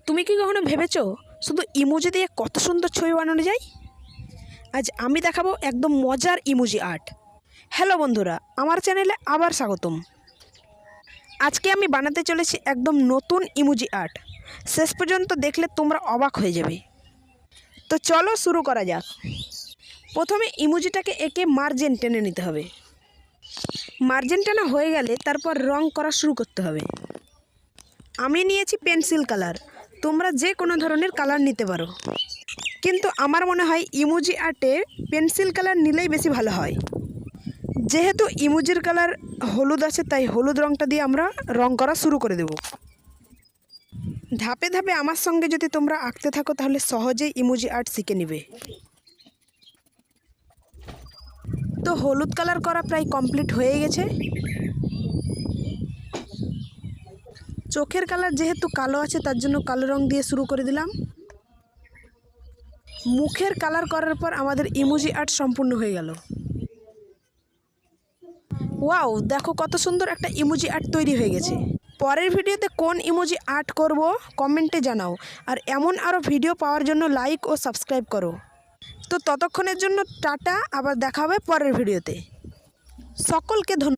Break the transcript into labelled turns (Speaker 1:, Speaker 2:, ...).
Speaker 1: তুমি কি কখনো ভেবেছো শুধু ইমোজি দিয়ে কত সুন্দর ছবি বানানো যায়? আজ আমি দেখাবো একদম মজার ইমোজি আর্ট। হ্যালো বন্ধুরা, আমার চ্যানেলে আবার স্বাগতম। আজকে আমি বানাতে চলেছি একদম নতুন ইমোজি আর্ট। শেষ পর্যন্ত দেখলে তোমরা অবাক হয়ে যাবে। তো চলো শুরু করা যাক। প্রথমে ইমোজিটাকে এঁকে মার্জিন টেনে নিতে হবে। মার্জিন টানা হয়ে গেলে তারপর রং করা শুরু করতে হবে। আমি নিয়েছি পেন্সিল কালার, তোমরা যে কোনো ধরনের কালার নিতে পারো, কিন্তু আমার মনে হয় ইমোজি আর্টে পেন্সিল কালার নিলেই বেশি ভালো হয়। যেহেতু ইমোজির কালার হলুদ আছে, তাই হলুদ রঙটা দিয়ে আমরা রং করা শুরু করে দেব। ধাপে ধাপে আমার সঙ্গে যদি তোমরা আঁকতে থাকো তাহলে সহজেই ইমোজি আর্ট শিখে নেবে। তো হলুদ কালার করা প্রায় কমপ্লিট হয়ে গেছে। চোখের কালার যেহেতু কালো আছে তার জন্য কালো রং দিয়ে শুরু করে দিলাম। মুখের কালার করার পর আমাদের ইমোজি আর্ট সম্পূর্ণ হয়ে গেল। ওয়াও, দেখো কত সুন্দর একটা ইমোজি আর্ট তৈরি হয়ে গেছে। পরের ভিডিওতে কোন ইমোজি আর্ট করব কমেন্টে জানাও, আর এমন আরও ভিডিও পাওয়ার জন্য লাইক ও সাবস্ক্রাইব করো। তো ততক্ষণের জন্য টাটা, আবার দেখা হবে পরের ভিডিওতে। সকলকে ধন্যবাদ।